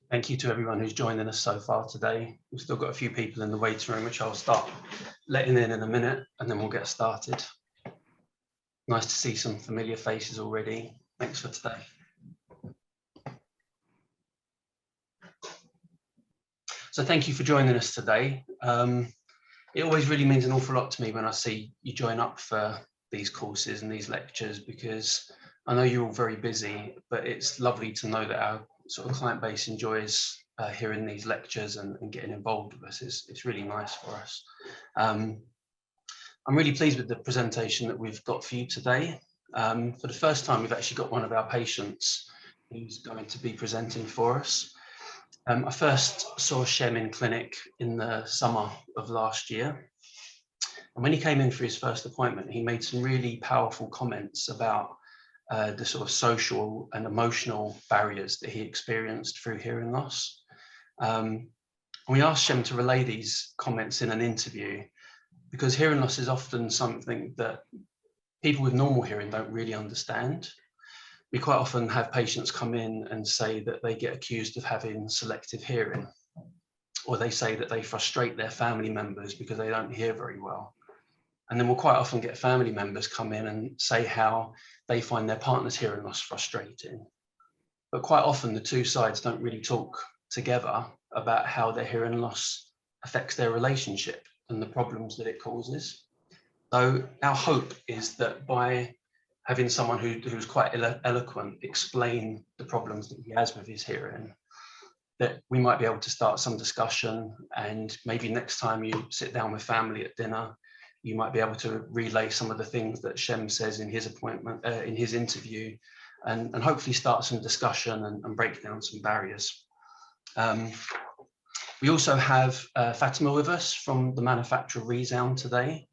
Thank you to everyone who's joining us so far today. We've still got a few people in the waiting room, which I'll start letting in a minute, and then we'll get started. Nice to see some familiar faces already. Thanks for today. So thank you for joining us today. It always really means an awful lot to me when I see you join up for these courses and these lectures, because I know you're all very busy, but it's lovely to know that our sort of client base enjoys hearing these lectures and getting involved with us. It's really nice for us. I'm really pleased with the presentation that we've got for you today. For the first time, we've actually got one of our patients who's going to be presenting for us. I first saw Shem in clinic in the summer of last year. And when he came in for his first appointment, he made some really powerful comments about the sort of social and emotional barriers that he experienced through hearing loss. We asked Shem to relay these comments in an interview, because hearing loss is often something that people with normal hearing don't really understand. We quite often have patients come in and say that they get accused of having selective hearing, or they say that they frustrate their family members because they don't hear very well. And then we'll quite often get family members come in and say how they find their partner's hearing loss frustrating. But quite often the two sides don't really talk together about how their hearing loss affects their relationship and the problems that it causes. So our hope is that by having someone who's quite eloquent explain the problems that he has with his hearing, that we might be able to start some discussion, and maybe next time you sit down with family at dinner, you might be able to relay some of the things that Shem says in his appointment, in his interview, and hopefully start some discussion and break down some barriers. We also have Fatima with us from the manufacturer ReSound today.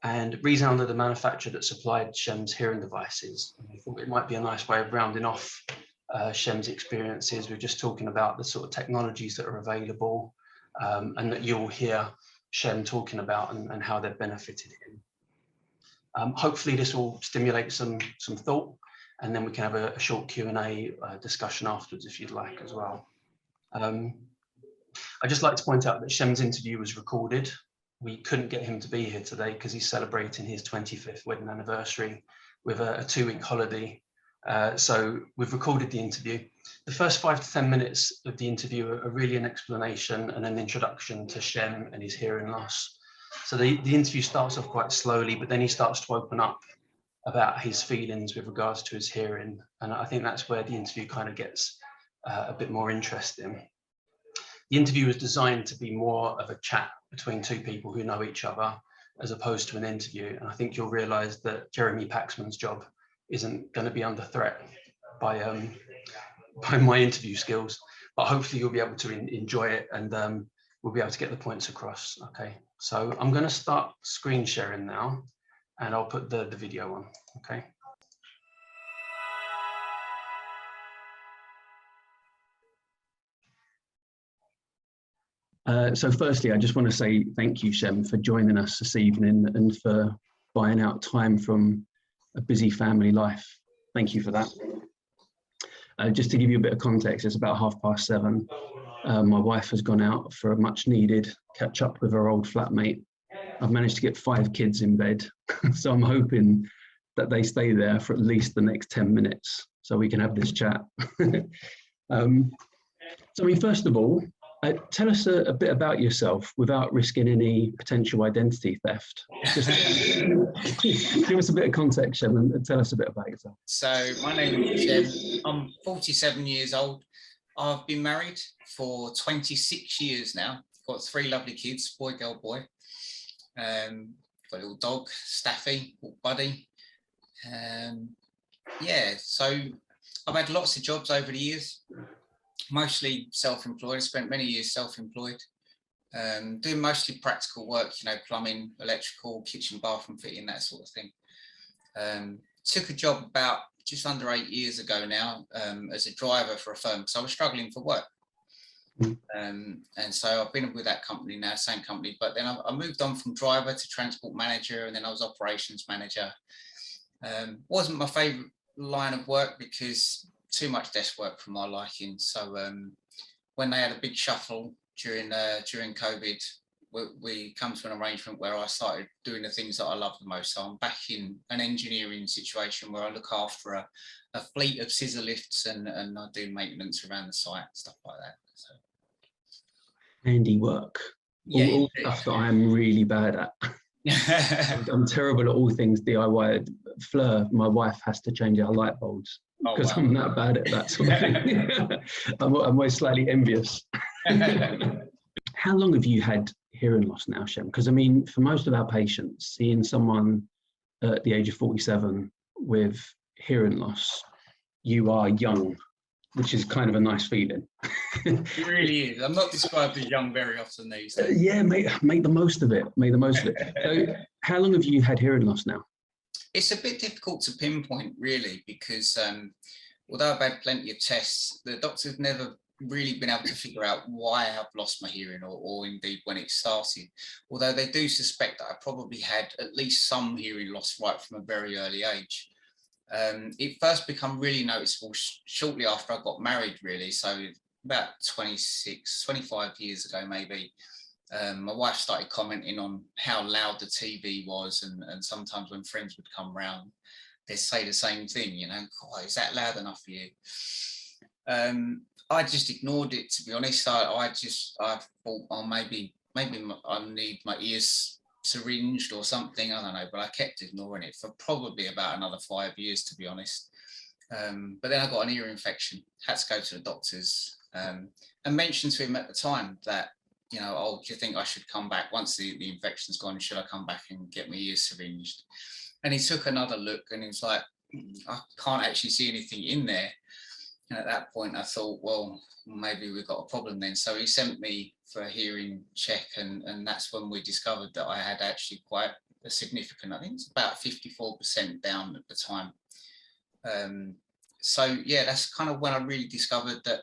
And ReSound are the manufacturer that supplied Shem's hearing devices. And I thought it might be a nice way of rounding off Shem's experiences. We're just talking about the sort of technologies that are available, and that you'll hear Shem talking about and how they've benefited him. Hopefully this will stimulate some thought, and then we can have a short Q&A discussion afterwards if you'd like as well. I'd just like to point out that Shem's interview was recorded. We couldn't get him to be here today because he's celebrating his 25th wedding anniversary with a 2-week holiday. So we've recorded the interview. The first 5 to 10 minutes of the interview are really an explanation and an introduction to Shem and his hearing loss. So the interview starts off quite slowly, but then he starts to open up about his feelings with regards to his hearing. And I think that's where the interview kind of gets a bit more interesting. The interview was designed to be more of a chat between two people who know each other, as opposed to an interview. And I think you'll realise that Jeremy Paxman's job isn't going to be under threat by my interview skills, but hopefully you'll be able to enjoy it, and we'll be able to get the points across. Okay, so I'm going to start screen sharing now, and I'll put the video on. Okay. So firstly, I just want to say thank you, Shem, for joining us this evening and for buying out time from a busy family life. Thank you for that. Just to give you a bit of context, it's about 7:30. My wife has gone out for a much needed catch up with her old flatmate. I've managed to get 5 kids in bed, so I'm hoping that they stay there for at least the next 10 minutes so we can have this chat. So I mean, first of all, tell us a bit about yourself without risking any potential identity theft. Just give us a bit of context, Shem, and tell us a bit about yourself. So my name is Shem. I'm 47 years old. I've been married for 26 years now. Got 3 lovely kids, boy, girl, boy. Got a little dog, Staffy, called Buddy. Yeah, so I've had lots of jobs over the years. Mostly self-employed. I spent many years self-employed, doing mostly practical work, you know, plumbing, electrical, kitchen, bathroom fitting, that sort of thing. Took a job about just under 8 years ago now as a driver for a firm, because I was struggling for work. And so I've been with that company now, same company, but then I moved on from driver to transport manager, and then I was operations manager. Wasn't my favourite line of work because too much desk work for my liking. So when they had a big shuffle during COVID, we come to an arrangement where I started doing the things that I love the most. So I'm back in an engineering situation where I look after a fleet of scissor lifts and I do maintenance around the site, stuff like that. So. Handiwork. Yeah, all stuff that I am really bad at. I'm terrible at all things DIY. Fleur, my wife, has to change our light bulbs because I'm that bad at that sort of thing. I'm always slightly envious. How long have you had hearing loss now, Shem? Because I mean, for most of our patients, seeing someone at the age of 47 with hearing loss, you are young, which is kind of a nice feeling. It really is. I'm not described as young very often these days. Yeah, make the most of it. Make the most of it. So how long have you had hearing loss now? It's a bit difficult to pinpoint, really, because although I've had plenty of tests, the doctor's never really been able to figure out why I've lost my hearing or indeed when it started. Although they do suspect that I probably had at least some hearing loss right from a very early age. It first became really noticeable shortly after I got married, really. So about 25 years ago, maybe. My wife started commenting on how loud the TV was, and sometimes when friends would come round, they'd say the same thing, you know, oh, is that loud enough for you? I just ignored it, to be honest. I thought, oh, maybe I need my ears syringed or something, I don't know, but I kept ignoring it for probably about another 5 years, to be honest. But then I got an ear infection, had to go to the doctors, and mentioned to him at the time that, you know, oh, do you think I should come back once the infection's gone? Should I come back and get my ears syringed? And he took another look and he was like, I can't actually see anything in there. And at that point I thought, well, maybe we've got a problem then. So he sent me for a hearing check, and that's when we discovered that I had actually quite a significant, I think it's about 54% down at the time. So yeah, that's kind of when I really discovered that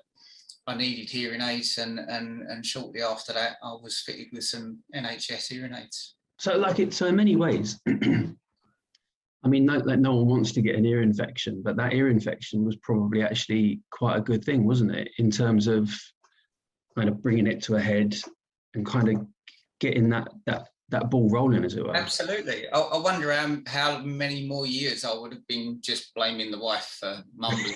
I needed hearing aids, and shortly after that, I was fitted with some NHS hearing aids. So so in many ways, I mean, no one wants to get an ear infection, but that ear infection was probably actually quite a good thing, wasn't it? In terms of kind of bringing it to a head and kind of getting that ball rolling, as it were. Absolutely. I wonder how many more years I would have been just blaming the wife for mumbling.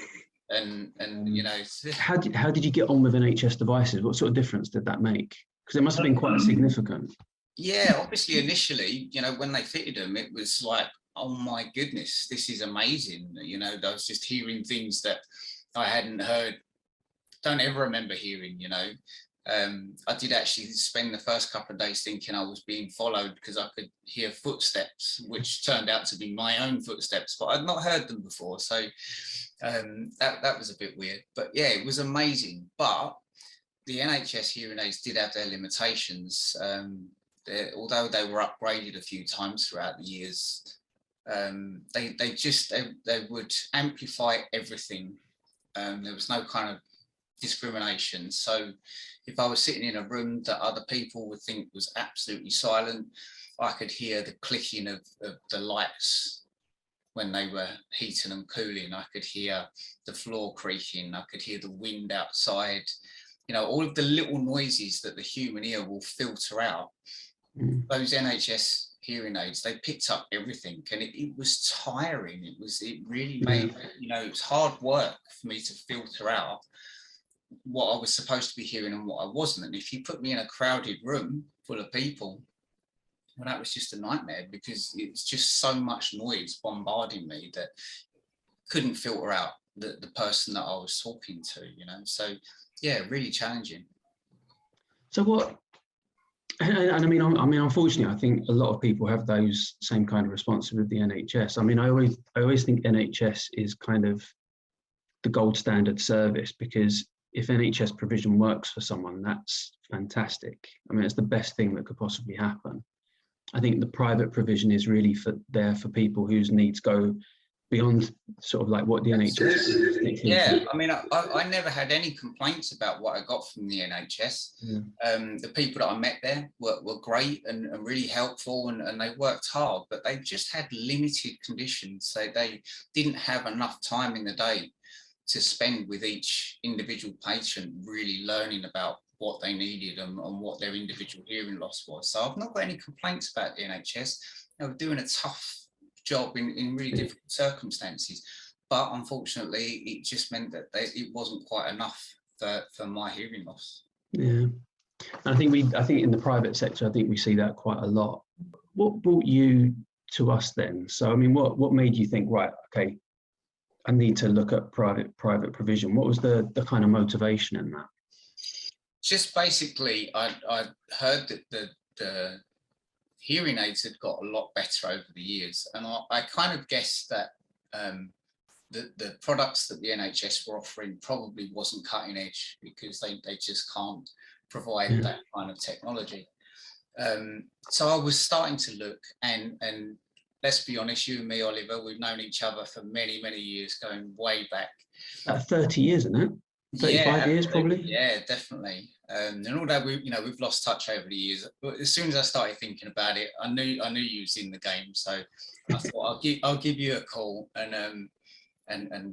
And you know, how did you get on with NHS devices? What sort of difference did that make? Because it must have been quite significant. Yeah, obviously initially, you know, when they fitted them, it was like, oh my goodness, this is amazing. You know, I was just hearing things that I hadn't heard, don't ever remember hearing, you know. I did actually spend the first couple of days thinking I was being followed because I could hear footsteps, which turned out to be my own footsteps, but I'd not heard them before. So that was a bit weird. But yeah, it was amazing. But the NHS hearing aids did have their limitations. Although they were upgraded a few times throughout the years, they would amplify everything. There was no kind of discrimination. So if I was sitting in a room that other people would think was absolutely silent, I could hear the clicking of the lights when they were heating and cooling. I could hear the floor creaking. I could hear the wind outside. You know, all of the little noises that the human ear will filter out. Those NHS hearing aids, they picked up everything, and it was tiring. It really made, you know, it was hard work for me to filter out what I was supposed to be hearing and what I wasn't. And if you put me in a crowded room full of people, well, that was just a nightmare, because it's just so much noise bombarding me that couldn't filter out the person that I was talking to, you know. So yeah, really challenging. So what, and I mean, unfortunately, I think a lot of people have those same kind of responses with the NHS. I mean, I always think NHS is kind of the gold standard service, because if NHS provision works for someone, that's fantastic. I mean, it's the best thing that could possibly happen. I think the private provision is really there for people whose needs go beyond sort of like what the NHS is. Yeah, I mean, I never had any complaints about what I got from the NHS. Yeah. The people that I met there were great and really helpful, and they worked hard, but they just had limited conditions. So they didn't have enough time in the day to spend with each individual patient, really learning about what they needed and what their individual hearing loss was. So I've not got any complaints about the NHS. They were doing a tough job in really difficult circumstances, but unfortunately it just meant that it wasn't quite enough for my hearing loss. Yeah, and I think in the private sector, I think we see that quite a lot. What brought you to us then? So I mean, what made you think, right, okay, I need to look at private provision? What was the kind of motivation in that? Just basically, I heard that the hearing aids had got a lot better over the years, and I kind of guessed that the products that the NHS were offering probably wasn't cutting edge, because they just can't provide that kind of technology. So I was starting to look, and let's be honest, you and me, Oliver, we've known each other for many, many years, going way back. 30 years, isn't it? 35 years, probably. Yeah, definitely. And although we've lost touch over the years, but as soon as I started thinking about it, I knew you was in the game. So I thought I'll give you a call, and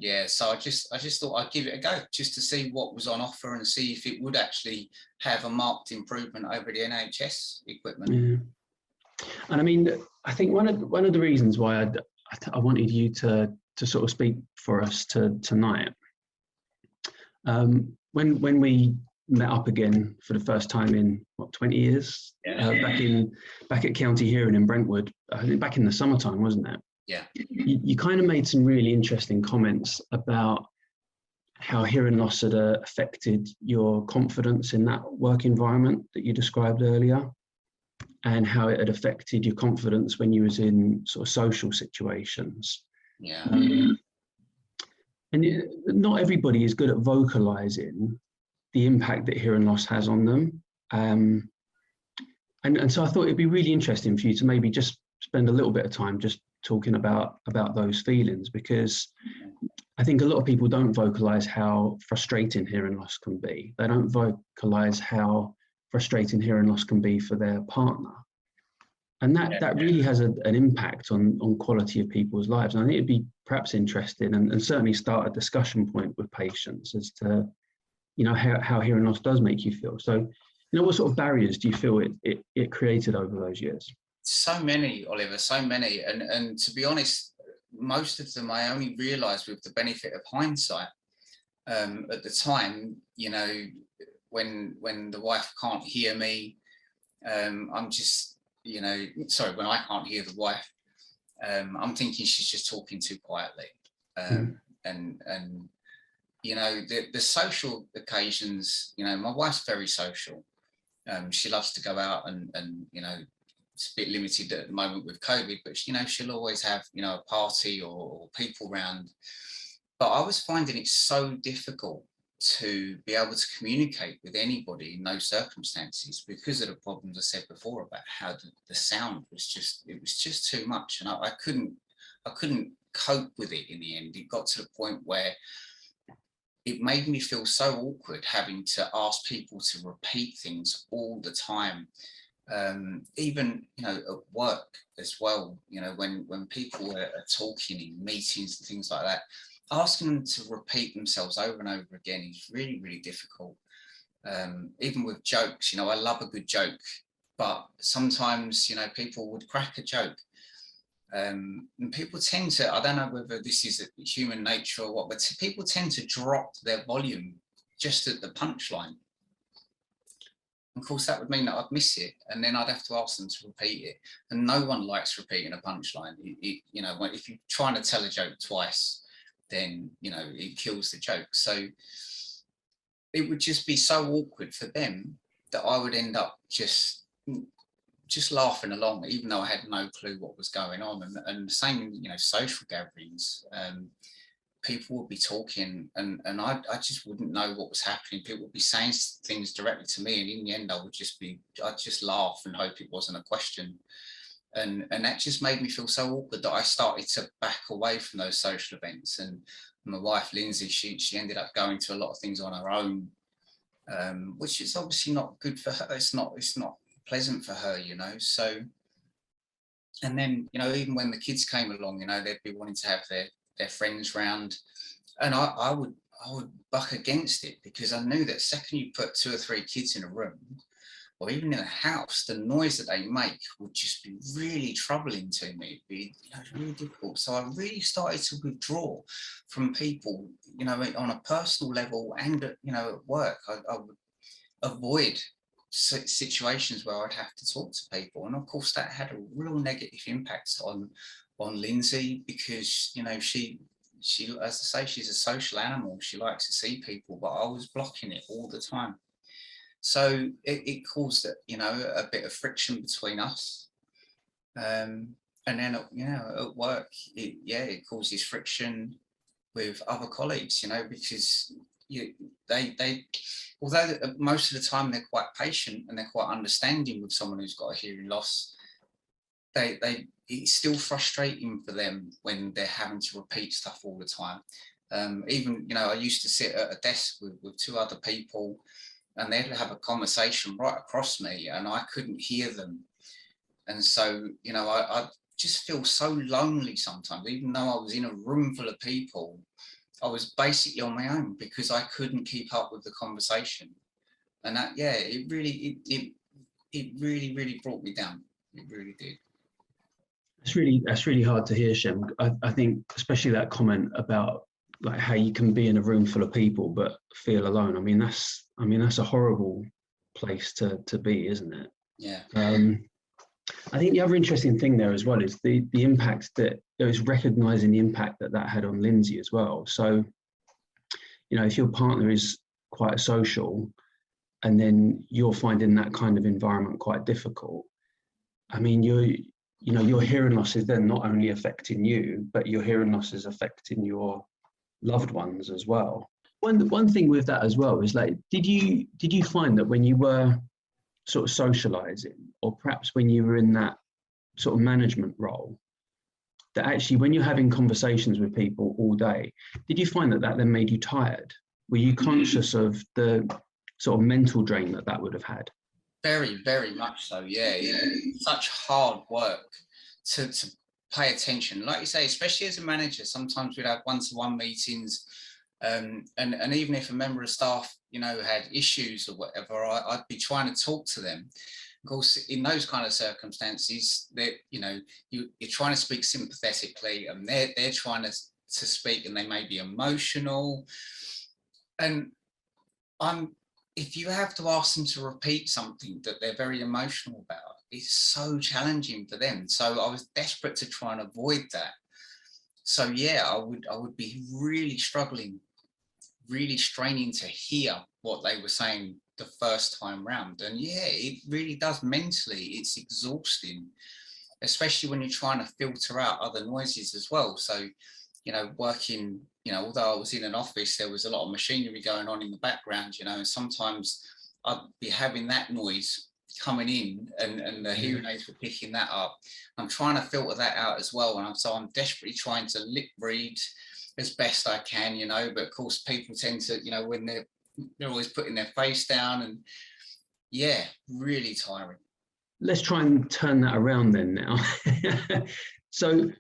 yeah. So I just thought I'd give it a go, just to see what was on offer and see if it would actually have a marked improvement over the NHS equipment. Yeah. And I mean, I think one of the reasons why I wanted you to sort of speak for us tonight. When we met up again for the first time in 20 years, back at County Hearing in Brentwood, I think back in the summertime, wasn't it? Yeah. You kind of made some really interesting comments about how hearing loss had affected your confidence in that work environment that you described earlier, and how it had affected your confidence when you was in sort of social situations. Yeah. And not everybody is good at vocalizing the impact that hearing loss has on them. And so I thought it'd be really interesting for you to maybe just spend a little bit of time just talking about those feelings, because I think a lot of people don't vocalize how frustrating hearing loss can be. They don't vocalize how frustrating hearing loss can be for their partner. And that really has an impact on quality of people's lives. And I think it'd be perhaps interesting and certainly start a discussion point with patients as to, how hearing loss does make you feel. So, what sort of barriers do you feel it created over those years? So many, Oliver, so many. And to be honest, most of them I only realised with the benefit of hindsight. At the time, when the wife can't hear me, I'm just, sorry, when I can't hear the wife, I'm thinking she's just talking too quietly. And the social occasions, my wife's very social. She loves to go out and it's a bit limited at the moment with COVID, but she'll always have, a party or people around. But I was finding it so difficult to be able to communicate with anybody in those circumstances, because of the problems I said before about how the sound was just too much, and I couldn't cope with it in the end. It got to the point where it made me feel so awkward having to ask people to repeat things all the time. Even at work as well, when people are talking in meetings and things like that, asking them to repeat themselves over and over again is really, really difficult. Even with jokes, I love a good joke, but sometimes, people would crack a joke. And people tend to, I don't know whether this is human nature or what, but people tend to drop their volume just at the punchline. Of course, that would mean that I'd miss it, and then I'd have to ask them to repeat it. And no one likes repeating a punchline. If you're trying to tell a joke twice, then it kills the joke. So it would just be so awkward for them that I would end up just laughing along, even though I had no clue what was going on. And the same in social gatherings, people would be talking and I just wouldn't know what was happening. People would be saying things directly to me, and in the end I'd just laugh and hope it wasn't a question. And that just made me feel so awkward that I started to back away from those social events. And my wife, Lindsay, she ended up going to a lot of things on her own, which is obviously not good for her. It's not pleasant for her, So, and then, even when the kids came along, they'd be wanting to have their friends round. And I would buck against it, because I knew that second you put 2 or 3 kids in a room, or even in a house, the noise that they make would just be really troubling to me. It'd be, really difficult. So I really started to withdraw from people, on a personal level and, at work. I would avoid situations where I'd have to talk to people. And of course, that had a real negative impact on Lindsay, because, she, as I say, she's a social animal. She likes to see people, but I was blocking it all the time. So it caused, a bit of friction between us. And then, at work, it causes friction with other colleagues, because they, although most of the time they're quite patient and they're quite understanding with someone who's got a hearing loss, it's still frustrating for them when they're having to repeat stuff all the time. Even, I used to sit at a desk with 2 other people, and they'd have a conversation right across me and I couldn't hear them. And so, I just feel so lonely sometimes, even though I was in a room full of people. I was basically on my own because I couldn't keep up with the conversation. And that, it really brought me down. It really did. That's really hard to hear, Shem. I think especially that comment about like how you can be in a room full of people but feel alone. I mean that's a horrible place to be, isn't it? Yeah. I think the other interesting thing there as well is the impact that it was recognizing the impact that had on Lindsay as well. So, if your partner is quite social and then you're finding that kind of environment quite difficult, I mean, your hearing loss is then not only affecting you, but your hearing loss is affecting your loved ones as well. One thing with that as well is like, did you find that when you were sort of socializing, or perhaps when you were in that sort of management role, that actually when you're having conversations with people all day, did you find that then made you tired? Were you conscious of the sort of mental drain that would have had? Very, very much so, yeah. It's such hard work to pay attention. Like you say, especially as a manager, sometimes we'd have one-to-one meetings, and even if a member of staff, had issues or whatever, I'd be trying to talk to them. Of course, in those kind of circumstances, that you're trying to speak sympathetically, and they're trying to speak, and they may be emotional, and if you have to ask them to repeat something that they're very emotional about, it's so challenging for them. So I was desperate to try and avoid that. So I would be really struggling, really straining to hear what they were saying the first time round. And it really does mentally, it's exhausting, especially when you're trying to filter out other noises as well. So, working, although I was in an office, there was a lot of machinery going on in the background, and sometimes I'd be having that noise coming in, and the hearing aids were picking that up. I'm trying to filter that out as well. And so I'm desperately trying to lip read as best I can, but of course people tend to, when they're always putting their face down, and really tiring. Let's try and turn that around then now. So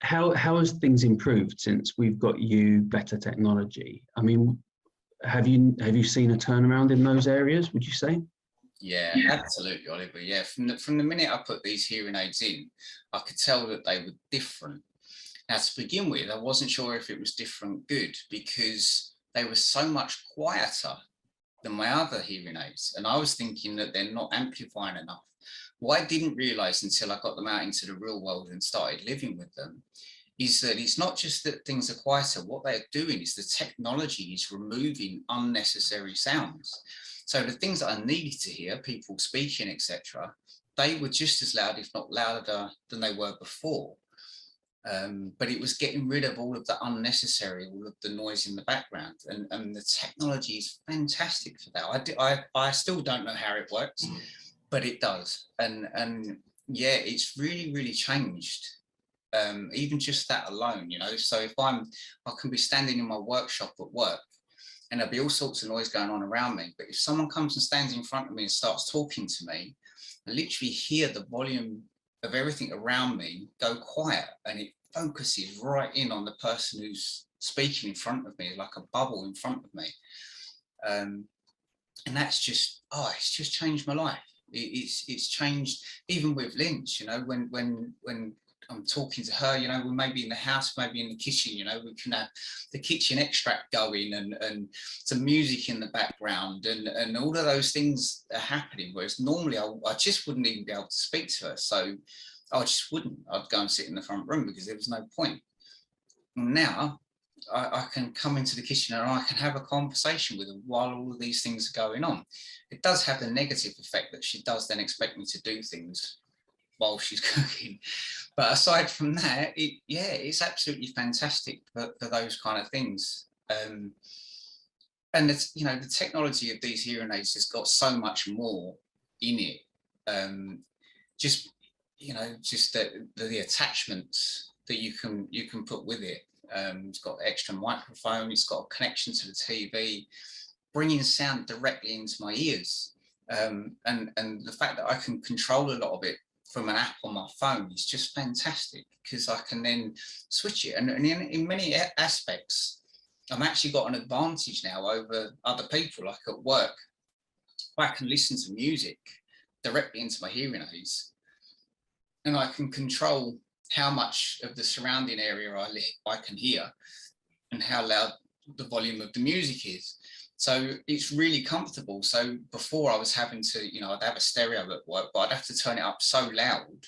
how has things improved since we've got you better technology? I mean, have you seen a turnaround in those areas, would you say? Yeah, absolutely, Oliver. Yeah, from the minute I put these hearing aids in, I could tell that they were different. Now, to begin with, I wasn't sure if it was different good, because they were so much quieter than my other hearing aids, and I was thinking that they're not amplifying enough. What I didn't realize until I got them out into the real world and started living with them is that it's not just that things are quieter. What they're doing is the technology is removing unnecessary sounds. So the things that I needed to hear, people speaking, etc., they were just as loud, if not louder, than they were before. But it was getting rid of all of the unnecessary, all of the noise in the background, and the technology is fantastic for that. I still don't know how it works, but it does, and it's really changed. Even just that alone, So if I can be standing in my workshop at work, and there'll be all sorts of noise going on around me, but if someone comes and stands in front of me and starts talking to me, I literally hear the volume of everything around me go quiet, and it focuses right in on the person who's speaking in front of me, like a bubble in front of me. And that's just, it's just changed my life. It's changed, even with Lynch, you know, when I'm talking to her, you know, we may be in the house, maybe in the kitchen, you know, we can have the kitchen extract going and some music in the background and all of those things are happening, whereas normally I just wouldn't even be able to speak to her. So I just wouldn't. I'd go and sit in the front room because there was no point. And now I can come into the kitchen and I can have a conversation with her while all of these things are going on. It does have the negative effect that she does then expect me to do things while she's cooking. But aside from that, it's absolutely fantastic for those kind of things. And it's, you know, the technology of these hearing aids has got so much more in it. Just, you know, just the attachments that you can put with it. It's got extra microphone, it's got a connection to the TV, bringing sound directly into my ears. And the fact that I can control a lot of it from an app on my phone is just fantastic, because I can then switch it. And in many aspects, I've actually got an advantage now over other people, like at work. I can listen to music directly into my hearing aids, and I can control how much of the surrounding area I can hear and how loud the volume of the music is. So it's really comfortable. So before I was having to, you know, I'd have a stereo at work, but I'd have to turn it up so loud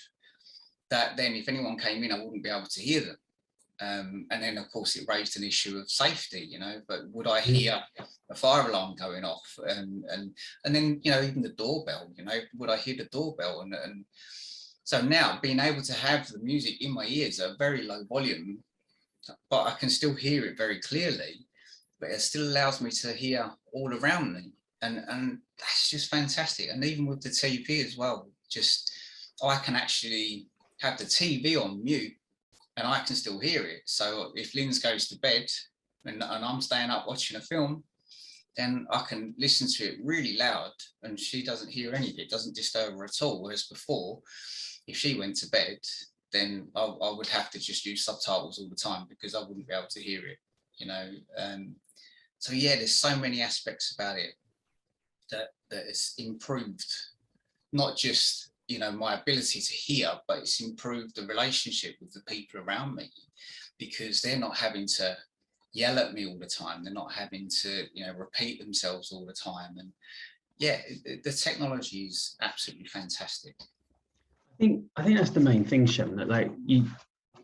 that then if anyone came in, I wouldn't be able to hear them. And then of course it raised an issue of safety, you know, but would I hear a fire alarm going off? And then, you know, even the doorbell, you know, would I hear the doorbell? And so now being able to have the music in my ears at a very low volume, but I can still hear it very clearly, but it still allows me to hear all around me. And that's just fantastic. And even with the TV as well, just I can actually have the TV on mute and I can still hear it. So if Linz goes to bed and I'm staying up watching a film, then I can listen to it really loud and she doesn't hear any of it, doesn't disturb her at all. Whereas before, if she went to bed, then I would have to just use subtitles all the time because I wouldn't be able to hear it, you know. So yeah, there's so many aspects about it that it's improved, not just, you know, my ability to hear, but it's improved the relationship with the people around me, because they're not having to yell at me all the time. They're not having to, you know, repeat themselves all the time. And yeah, the technology is absolutely fantastic. I think that's the main thing, Shem, that like you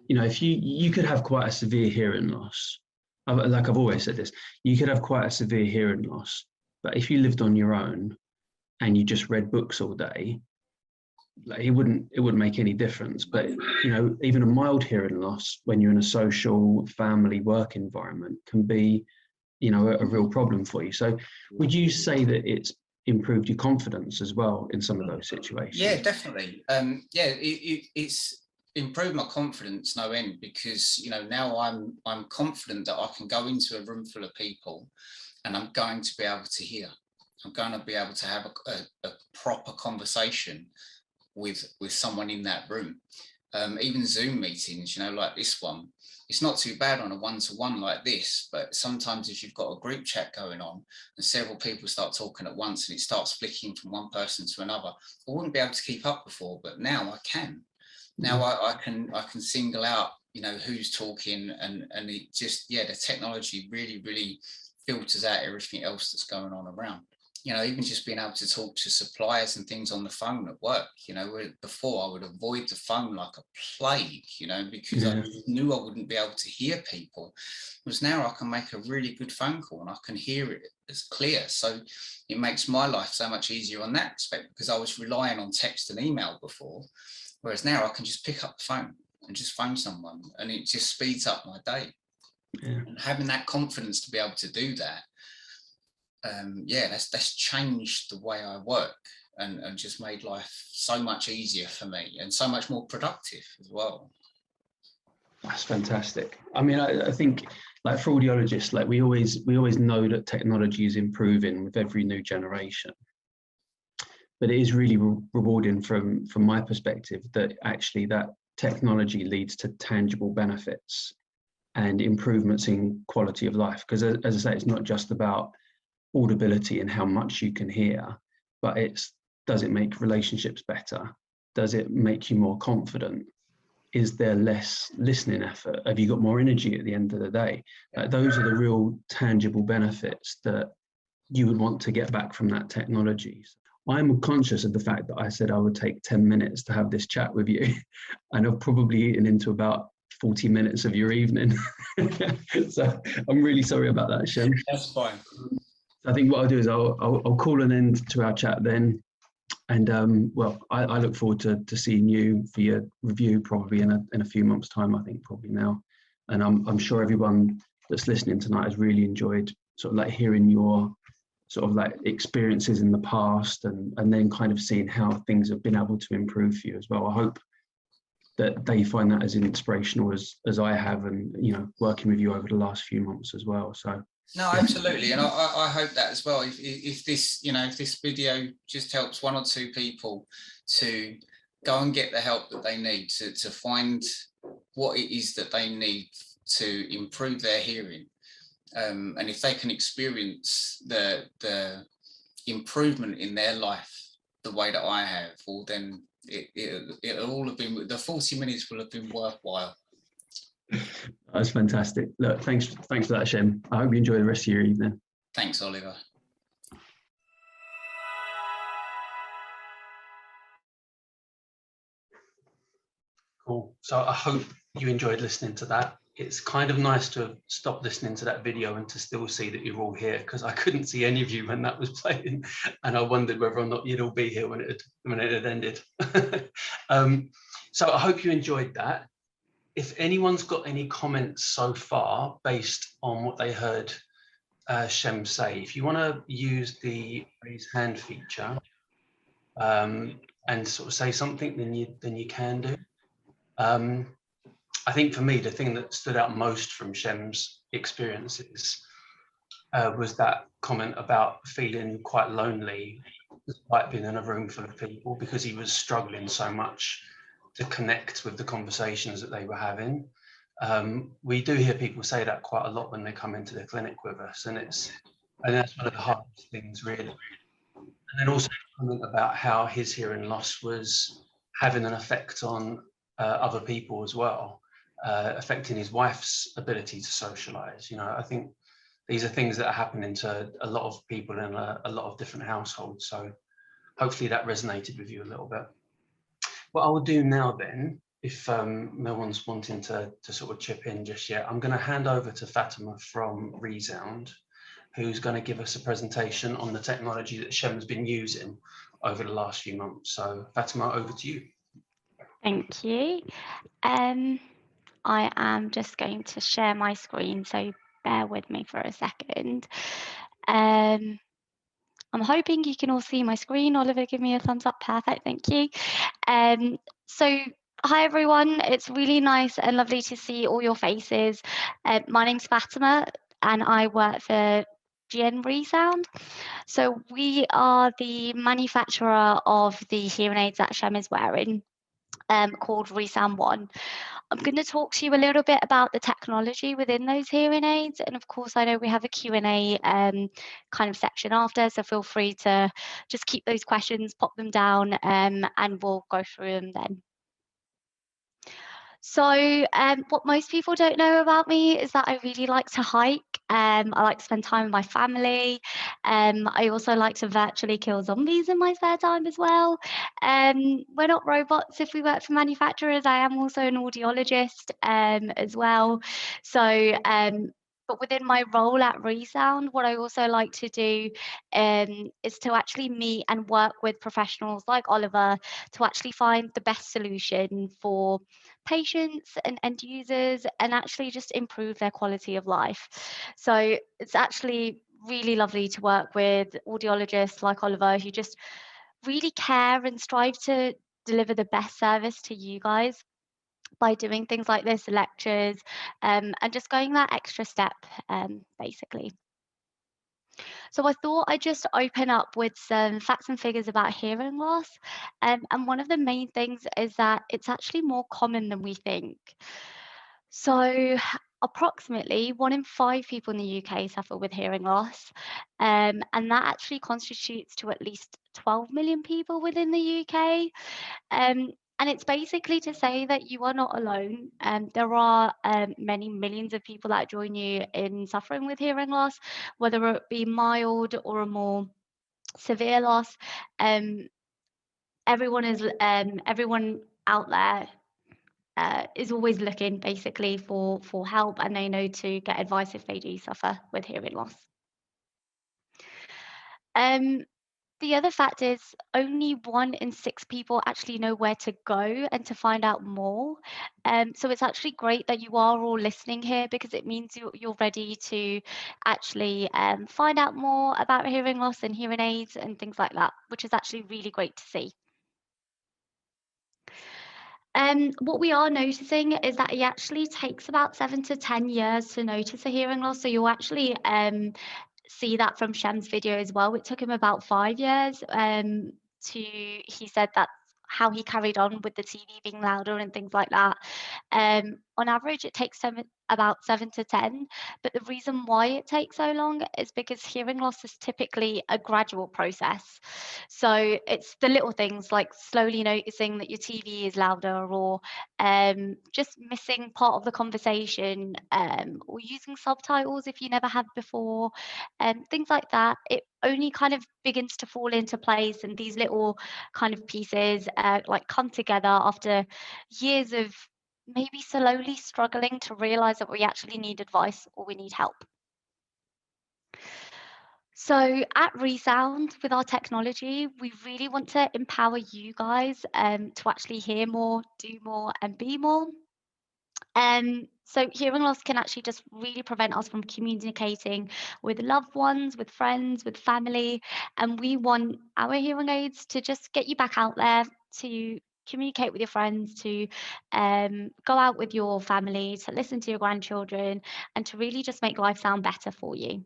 know, if you could have quite a severe hearing loss, like I've always said this, you could have quite a severe hearing loss, but if you lived on your own and you just read books all day, like it wouldn't make any difference. But you know, even a mild hearing loss when you're in a social, family, work environment can be, you know, a real problem for you. So would you say that it's improved your confidence as well in some of those situations? Yeah, definitely. It's improved my confidence no end, because, you know, now I'm confident that I can go into a room full of people and I'm going to be able to hear. I'm going to be able to have a proper conversation with someone in that room. Even Zoom meetings, you know, like this one, it's not too bad on a one-to-one like this, but sometimes if you've got a group chat going on and several people start talking at once and it starts flicking from one person to another, I wouldn't be able to keep up before, but now I can. Now I can single out, you know, who's talking, and it just, yeah, the technology really filters out everything else that's going on around. You know, even just being able to talk to suppliers and things on the phone at work, you know, where before I would avoid the phone like a plague, you know, because I knew I wouldn't be able to hear people. Whereas now I can make a really good phone call and I can hear it as clear. So it makes my life so much easier on that aspect, because I was relying on text and email before. Whereas now I can just pick up the phone and just phone someone, and it just speeds up my day. Yeah. And having that confidence to be able to do that, yeah, that's changed the way I work and just made life so much easier for me and so much more productive as well. That's fantastic. I mean, I think, like, for audiologists, like we always know that technology is improving with every new generation. But it is really rewarding from my perspective that actually that technology leads to tangible benefits and improvements in quality of life. Because as I say, it's not just about audibility and how much you can hear, but does it make relationships better? Does it make you more confident? Is there less listening effort? Have you got more energy at the end of the day? Those are the real tangible benefits that you would want to get back from that technology. I'm conscious of the fact that I said I would take 10 minutes to have this chat with you, and I've probably eaten into about 40 minutes of your evening. So I'm really sorry about that, Shem. That's fine. I think what I'll do is I'll call an end to our chat then. And well, I look forward to seeing you for your review probably in a few months' time, I think probably now. And I'm sure everyone that's listening tonight has really enjoyed sort of like hearing your sort of like experiences in the past, and then kind of seeing how things have been able to improve for you as well. I hope that they find that as inspirational as I have, and working with you over the last few months as well. So no, absolutely, and I hope that as well. If this if this video just helps one or two people to go and get the help that they need to find what it is that they need to improve their hearing, and if they can experience the improvement in their life the way that I have, well then it'll all have been, the 40 minutes will have been worthwhile. That's fantastic. Look, thanks for that, Shem. I hope you enjoy the rest of your evening. Thanks, Oliver. Cool. So I hope you enjoyed listening to that. It's kind of nice to have stopped listening to that video and to still see that you're all here, because I couldn't see any of you when that was playing, and I wondered whether or not you'd all be here when it had ended. So I hope you enjoyed that. If anyone's got any comments so far based on what they heard Shem say, if you want to use the raise hand feature and sort of say something, then you can do. I think for me, the thing that stood out most from Shem's experiences was that comment about feeling quite lonely despite being in a room full of people, because he was struggling so much to connect with the conversations that they were having. We do hear people say that quite a lot when they come into the clinic with us, and that's one of the hardest things, really. And then also a comment about how his hearing loss was having an effect on other people as well, affecting his wife's ability to socialize. I think these are things that are happening to a lot of people in a lot of different households. So hopefully that resonated with you a little bit. What I will do now then, if no one's wanting to sort of chip in just yet, I'm going to hand over to Fatima from ReSound, who's going to give us a presentation on the technology that Shem's been using over the last few months. So Fatima, over to you. Thank you. I am just going to share my screen, so bear with me for a second. I'm hoping you can all see my screen. Oliver, give me a thumbs up. Perfect, thank you. So hi everyone, it's really nice and lovely to see all your faces. My name's Fatima and I work for ReSound. So we are the manufacturer of the hearing aids that Shem is wearing, called ReSound One. I'm going to talk to you a little bit about the technology within those hearing aids, and of course I know we have a Q&A kind of section after, so feel free to just keep those questions, pop them down, and we'll go through them then. So what most people don't know about me is that I really like to hike. I like to spend time with my family. I also like to virtually kill zombies in my spare time as well. We're not robots if we work for manufacturers. I am also an audiologist as well. So but within my role at ReSound, what I also like to do is to actually meet and work with professionals like Oliver to actually find the best solution for patients and end users, and actually just improve their quality of life. So it's actually really lovely to work with audiologists like Oliver, who just really care and strive to deliver the best service to you guys by doing things like this, lectures, and just going that extra step, basically. So I thought I'd just open up with some facts and figures about hearing loss. And one of the main things is that it's actually more common than we think. So approximately 1 in 5 people in the UK suffer with hearing loss, and that actually constitutes to at least 12 million people within the UK. And it's basically to say that you are not alone. There are many millions of people that join you in suffering with hearing loss, whether it be mild or a more severe loss. Um, everyone out there is always looking basically for help, and they know to get advice if they do suffer with hearing loss. Um, the other fact is only 1 in 6 people actually know where to go and to find out more. So it's actually great that you are all listening here, because it means you're ready to actually find out more about hearing loss and hearing aids and things like that, which is actually really great to see. What we are noticing is that it actually takes about 7 to 10 years to notice a hearing loss. So you'll actually see that from Shem's video as well. It took him about 5 years he said that's how he carried on with the TV being louder and things like that. On average, it takes about 7 to 10. But the reason why it takes so long is because hearing loss is typically a gradual process. So it's the little things like slowly noticing that your TV is louder, or just missing part of the conversation, or using subtitles if you never have before, things like that. It only kind of begins to fall into place, and these little kind of pieces like come together after years of maybe slowly struggling to realize that we actually need advice or we need help. So at ReSound, with our technology, we really want to empower you guys to actually hear more, do more, and be more. So hearing loss can actually just really prevent us from communicating with loved ones, with friends, with family. And we want our hearing aids to just get you back out there, to communicate with your friends, to go out with your family, to listen to your grandchildren, and to really just make life sound better for you.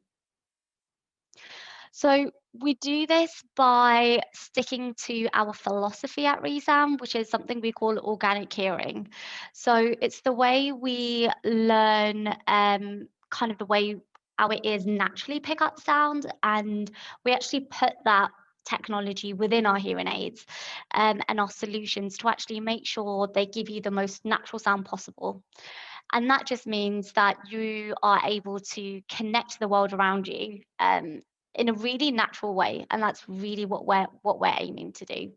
So we do this by sticking to our philosophy at ReSound, which is something we call organic hearing. So it's the way we learn, kind of the way our ears naturally pick up sound, and we actually put that technology within our hearing aids and our solutions to actually make sure they give you the most natural sound possible. And that just means that you are able to connect to the world around you in a really natural way, and that's really what we're aiming to do.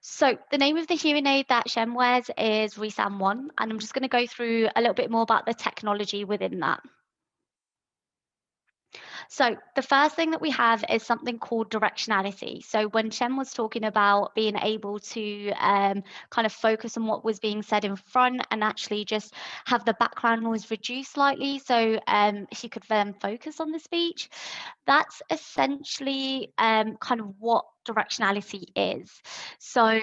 So the name of the hearing aid that Shem wears is ReSound One, and I'm just going to go through a little bit more about the technology within that. So the first thing that we have is something called directionality. So when Shem was talking about being able to kind of focus on what was being said in front and actually just have the background noise reduced slightly so he could then focus on the speech, that's essentially kind of what directionality is. So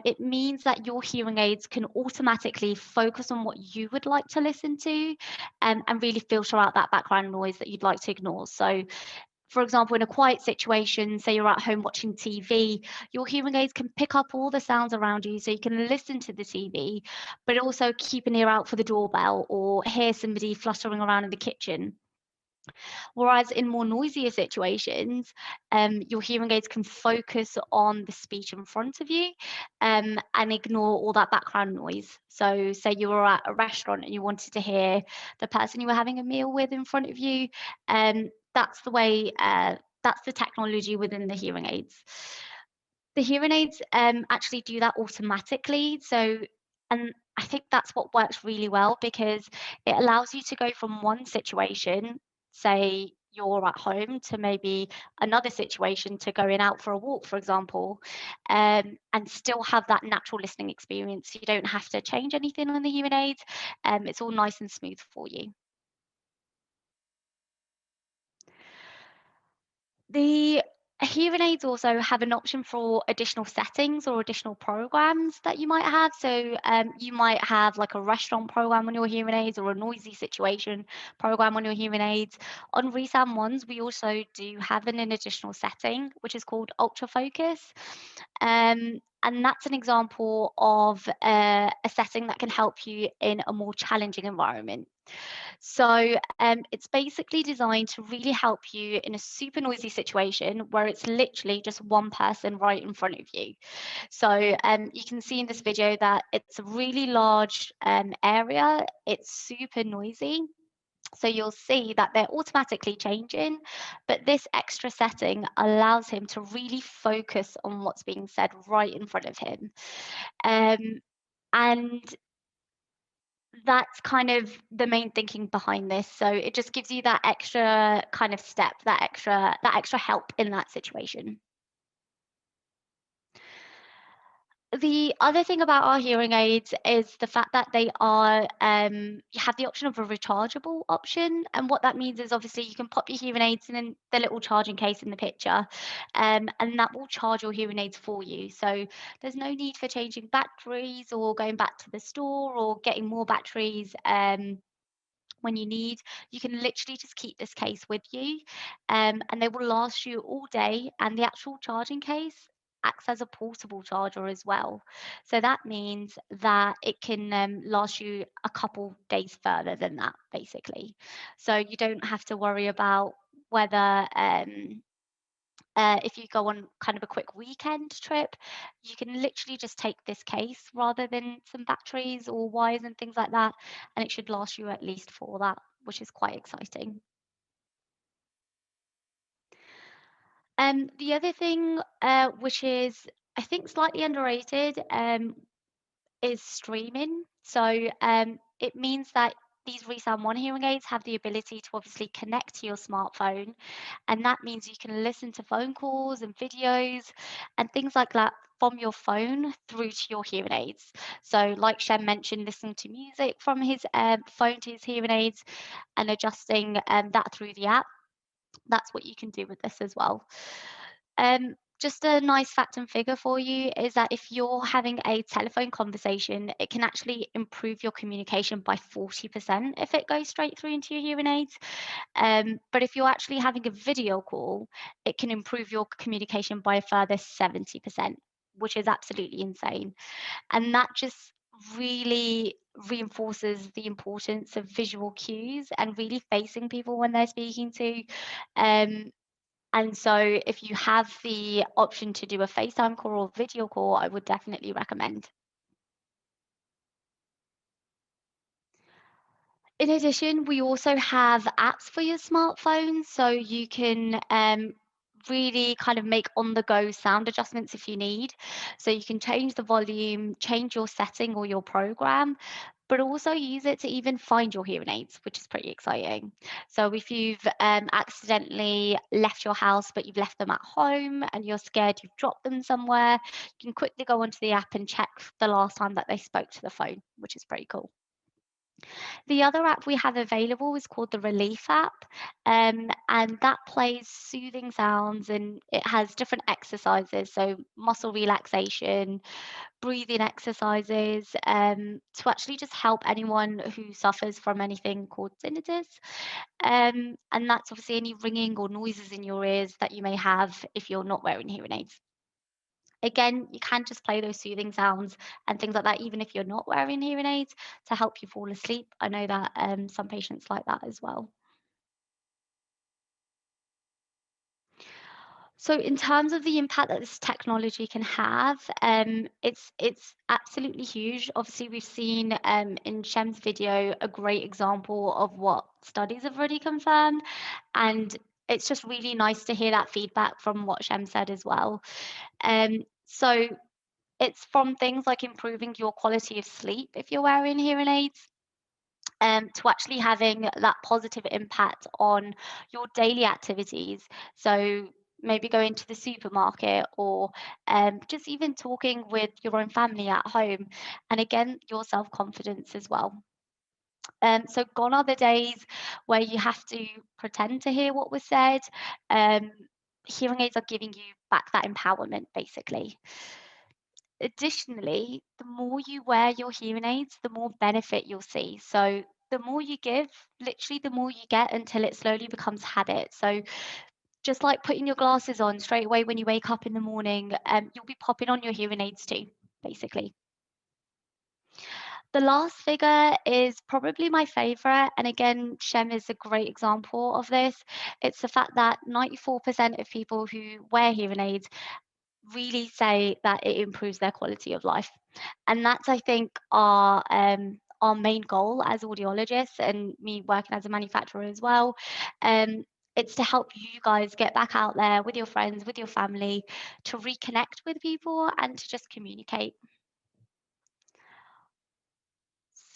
it means that your hearing aids can automatically focus on what you would like to listen to and really filter out that background noise that you'd like to ignore. So for example, in a quiet situation, say you're at home watching TV, your hearing aids can pick up all the sounds around you so you can listen to the TV, but also keep an ear out for the doorbell or hear somebody fluttering around in the kitchen. Whereas in more noisier situations, your hearing aids can focus on the speech in front of you and ignore all that background noise. So say you were at a restaurant and you wanted to hear the person you were having a meal with in front of you, that's the way, that's the technology within the hearing aids. The hearing aids actually do that automatically. So, and I think that's what works really well, because it allows you to go from one situation, say you're at home, to maybe another situation, to going out for a walk, for example, and still have that natural listening experience. You don't have to change anything on the hearing aids. It's all nice and smooth for you. The Hearing aids also have an option for additional settings or additional programs that you might have. So you might have like a restaurant program on your hearing aids or a noisy situation program on your hearing aids. On ReSound ones, we also do have an additional setting, which is called ultra focus. And that's an example of a setting that can help you in a more challenging environment. So it's basically designed to really help you in a super noisy situation where it's literally just one person right in front of you. So you can see in this video that it's a really large area. It's super noisy. So you'll see that they're automatically changing, but this extra setting allows him to really focus on what's being said right in front of him. And that's kind of the main thinking behind this. So it just gives you that extra kind of step, that extra help in that situation. The other thing about our hearing aids is the fact that they are, you have the option of a rechargeable option. And what that means is obviously you can pop your hearing aids in the little charging case in the picture, and that will charge your hearing aids for you. So there's no need for changing batteries or going back to the store or getting more batteries. When you need, you can literally just keep this case with you, and they will last you all day. And the actual charging case acts as a portable charger as well. So that means that it can last you a couple days further than that, basically. So you don't have to worry about whether if you go on kind of a quick weekend trip, you can literally just take this case rather than some batteries or wires and things like that, and it should last you at least for that, which is quite exciting. The other thing, which is I think slightly underrated, is streaming. So it means that these ReSound One hearing aids have the ability to obviously connect to your smartphone, and that means you can listen to phone calls and videos and things like that from your phone through to your hearing aids. So, like Shem mentioned, listening to music from his phone to his hearing aids and adjusting that through the app. That's what you can do with this as well. Just a nice fact and figure for you is that if you're having a telephone conversation, it can actually improve your communication by 40% if it goes straight through into your hearing aids. But if you're actually having a video call, it can improve your communication by a further 70%, which is absolutely insane. And that just really reinforces the importance of visual cues and really facing people when they're speaking to. Um, and so if you have the option to do a FaceTime call or video call, I would definitely recommend. In addition, we also have apps for your smartphone, so you can really kind of make on-the-go sound adjustments if you need. So you can change the volume, change your setting or your program, but also use it to even find your hearing aids, which is pretty exciting. So if you've accidentally left your house, but you've left them at home and you're scared you've dropped them somewhere, you can quickly go onto the app and check the last time that they spoke to the phone, which is pretty cool. The other app we have available is called the Relief app, and that plays soothing sounds and it has different exercises, so muscle relaxation, breathing exercises, to actually just help anyone who suffers from anything called tinnitus. And that's obviously any ringing or noises in your ears that you may have if you're not wearing hearing aids. Again, you can just play those soothing sounds and things like that, even if you're not wearing hearing aids, to help you fall asleep. I know that some patients like that as well. So in terms of the impact that this technology can have, it's absolutely huge. Obviously, we've seen in Shem's video a great example of what studies have already confirmed, and it's just really nice to hear that feedback from what Shem said as well. So it's from things like improving your quality of sleep if you're wearing hearing aids, to actually having that positive impact on your daily activities. So maybe going to the supermarket or just even talking with your own family at home. And again, your self-confidence as well. So gone are the days where you have to pretend to hear what was said. hearing aids are giving you back that empowerment, basically. Additionally, the more you wear your hearing aids, the more benefit you'll see. So the more you give, literally the more you get, until it slowly becomes habit. So just like putting your glasses on straight away when you wake up in the morning, you'll be popping on your hearing aids too, basically. The last figure is probably my favorite. And again, Shem is a great example of this. It's the fact that 94% of people who wear hearing aids really say that it improves their quality of life. And that's, I think, our main goal as audiologists, and me working as a manufacturer as well. It's to help you guys get back out there with your friends, with your family, to reconnect with people and to just communicate.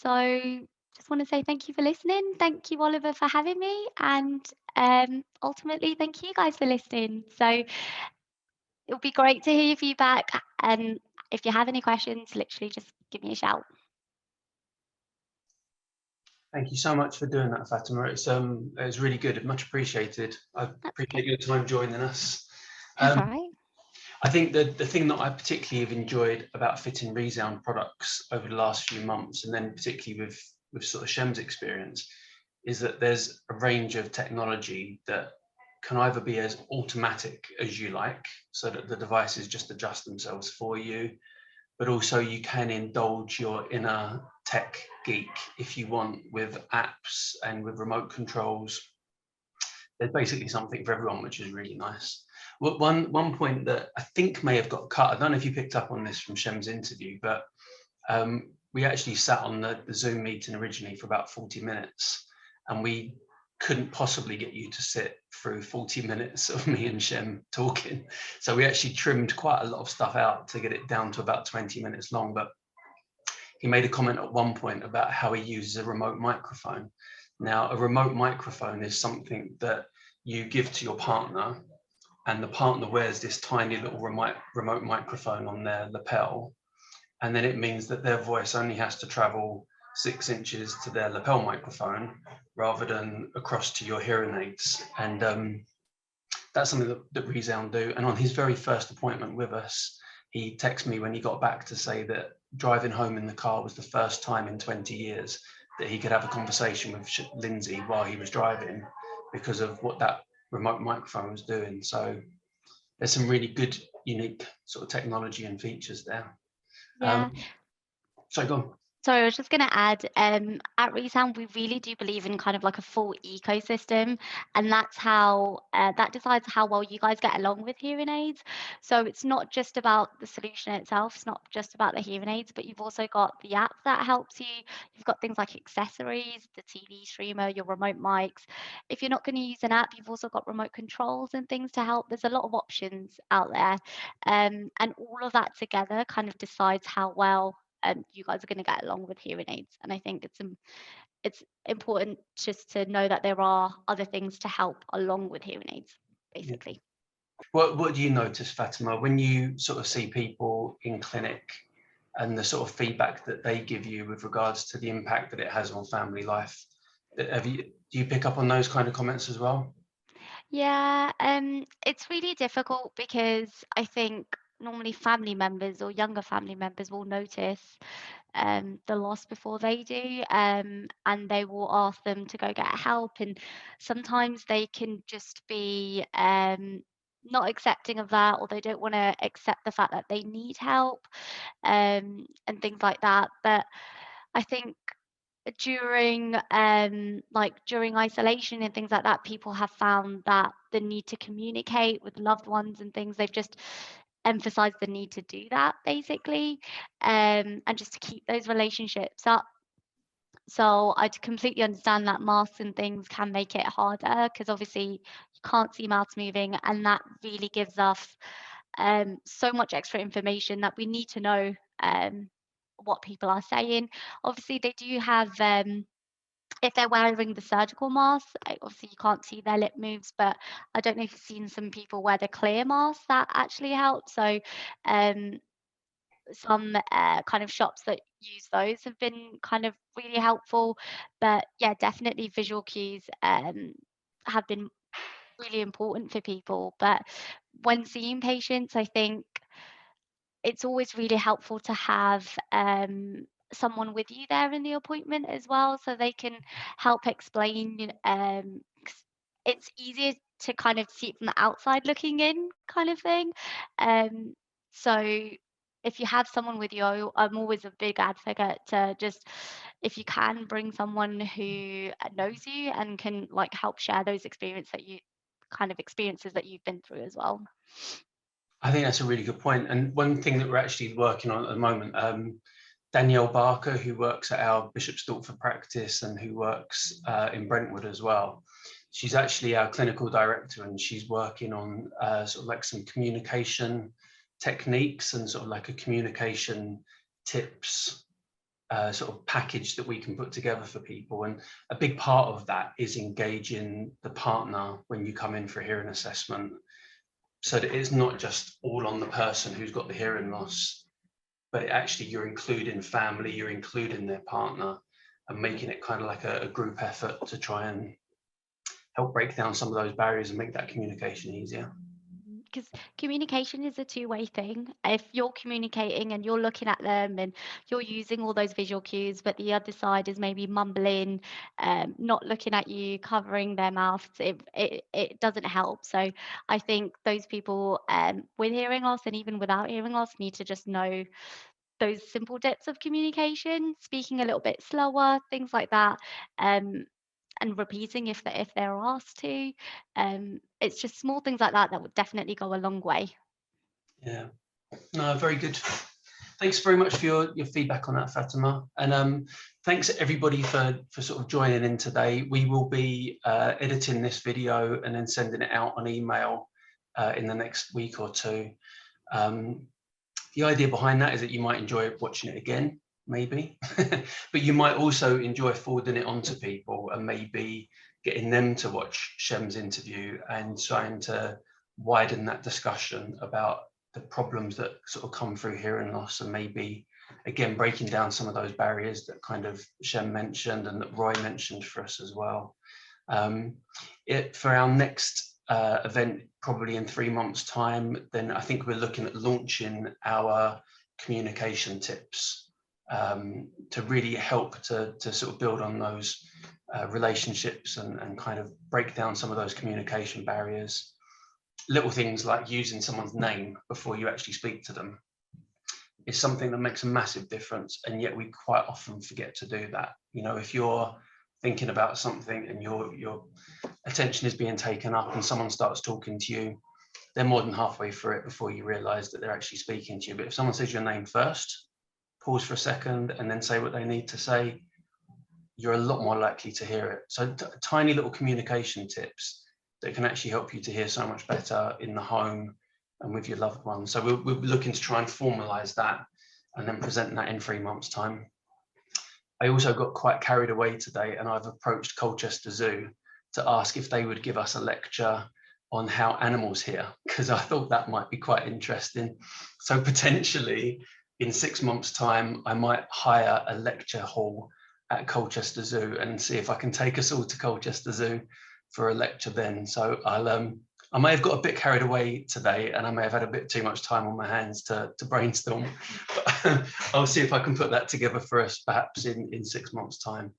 So just want to say thank you for listening. Thank you, Oliver, for having me. And ultimately, thank you guys for listening. So it'll be great to hear your feedback. And if you have any questions, literally just give me a shout. Thank you so much for doing that, Fatima. It was really good, much appreciated. I appreciate your time joining us. That's all right. I think the thing that I particularly have enjoyed about fitting ReSound products over the last few months, and then particularly with sort of Shem's experience, is that there's a range of technology that can either be as automatic as you like, so that the devices just adjust themselves for you, but also you can indulge your inner tech geek if you want, with apps and with remote controls. There's basically something for everyone, which is really nice. Well, one point that I think may have got cut, I don't know if you picked up on this from Shem's interview, but we actually sat on the Zoom meeting originally for about 40 minutes, and we couldn't possibly get you to sit through 40 minutes of me and Shem talking. So we actually trimmed quite a lot of stuff out to get it down to about 20 minutes long. But he made a comment at one point about how he uses a remote microphone. Now, a remote microphone is something that you give to your partner, and the partner wears this tiny little remote microphone on their lapel. And then it means that their voice only has to travel 6 inches to their lapel microphone rather than across to your hearing aids. And that's something that ReSound do. And on his very first appointment with us, he texted me when he got back to say that driving home in the car was the first time in 20 years that he could have a conversation with Lindsay while he was driving, because of what that remote microphone was doing. So there's some really good, unique sort of technology and features there. Yeah. So go on. Sorry, I was just going to add, at ReSound, we really do believe in kind of like a full ecosystem, and that's how that decides how well you guys get along with hearing aids. So it's not just about the solution itself, it's not just about the hearing aids, but you've also got the app that helps you. You've got things like accessories, the TV streamer, your remote mics. If you're not going to use an app, you've also got remote controls and things to help. There's a lot of options out there, and all of that together kind of decides how well you guys are going to get along with hearing aids. And I think it's important just to know that there are other things to help along with hearing aids, basically. What do you notice, Fatima, when you sort of see people in clinic and the sort of feedback that they give you with regards to the impact that it has on family life? Do you pick up on those kind of comments as well? Yeah, it's really difficult because I think normally family members or younger family members will notice the loss before they do, and they will ask them to go get help. And sometimes they can just be not accepting of that, or they don't want to accept the fact that they need help, and things like that. But I think during during isolation and things like that, people have found that the need to communicate with loved ones and things, they've just emphasized the need to do that, basically, and just to keep those relationships up. So I completely understand that masks and things can make it harder, because obviously you can't see mouths moving, and that really gives us so much extra information that we need to know what people are saying. Obviously, they do have, if they're wearing the surgical mask, obviously you can't see their lip moves, but I don't know if you've seen some people wear the clear mask that actually help. So some kind of shops that use those have been kind of really helpful. But yeah, definitely visual cues have been really important for people. But when seeing patients, I think it's always really helpful to have someone with you there in the appointment as well, so they can help explain. 'Cause it's easier to kind of see it from the outside looking in, kind of thing. Um, so if you have someone with you, I'm always a big advocate to just, if you can, bring someone who knows you and can like help share those experiences that you've been through as well. I think that's a really good point. And one thing that we're actually working on at the moment, Danielle Barker, who works at our Bishop Stortford practice and who works in Brentwood as well. She's actually our clinical director, and she's working on sort of like some communication techniques and sort of like a communication tips sort of package that we can put together for people. And a big part of that is engaging the partner when you come in for a hearing assessment, so that it's not just all on the person who's got the hearing loss, but actually you're including family, you're including their partner, and making it kind of like a group effort to try and help break down some of those barriers and make that communication easier. Because communication is a two-way thing. If you're communicating and you're looking at them and you're using all those visual cues, but the other side is maybe mumbling, not looking at you, covering their mouths, it doesn't help. So I think those people with hearing loss and even without hearing loss need to just know those simple depths of communication, speaking a little bit slower, things like that. And repeating if they're asked to. It's just small things like that that would definitely go a long way. Yeah, no, very good. Thanks very much for your feedback on that, Fatima. And thanks everybody for sort of joining in today. We will be editing this video and then sending it out on email in the next week or two. The idea behind that is that you might enjoy watching it again, maybe, but you might also enjoy forwarding it on to people and maybe getting them to watch Shem's interview and trying to widen that discussion about the problems that sort of come through hearing loss, and maybe again breaking down some of those barriers that kind of Shem mentioned and that Roy mentioned for us as well. For our next event, probably in 3 months' time, then I think we're looking at launching our communication tips to really help to sort of build on those relationships and kind of break down some of those communication barriers. Little things like using someone's name before you actually speak to them is something that makes a massive difference, and yet we quite often forget to do that. You know, if you're thinking about something and your attention is being taken up and someone starts talking to you, they're more than halfway through it before you realize that they're actually speaking to you. But if someone says your name first, pause for a second and then say what they need to say, you're a lot more likely to hear it. So tiny little communication tips that can actually help you to hear so much better in the home and with your loved ones. So we're looking to try and formalize that and then present that in 3 months' time. I also got quite carried away today, and I've approached Colchester Zoo to ask if they would give us a lecture on how animals hear, because I thought that might be quite interesting. So potentially in 6 months' time, I might hire a lecture hall at Colchester Zoo and see if I can take us all to Colchester Zoo for a lecture then. So I may have got a bit carried away today, and I may have had a bit too much time on my hands to brainstorm, but I'll see if I can put that together for us perhaps in 6 months' time.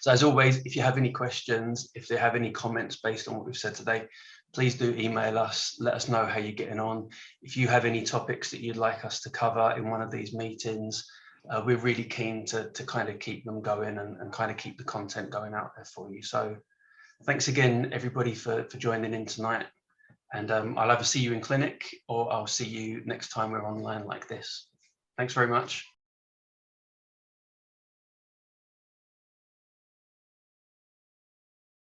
So as always, if you have any questions, if you have any comments based on what we've said today, please do email us, let us know how you're getting on. If you have any topics that you'd like us to cover in one of these meetings, we're really keen to kind of keep them going and kind of keep the content going out there for you. So thanks again, everybody, for joining in tonight. And I'll either see you in clinic or I'll see you next time we're online like this. Thanks very much.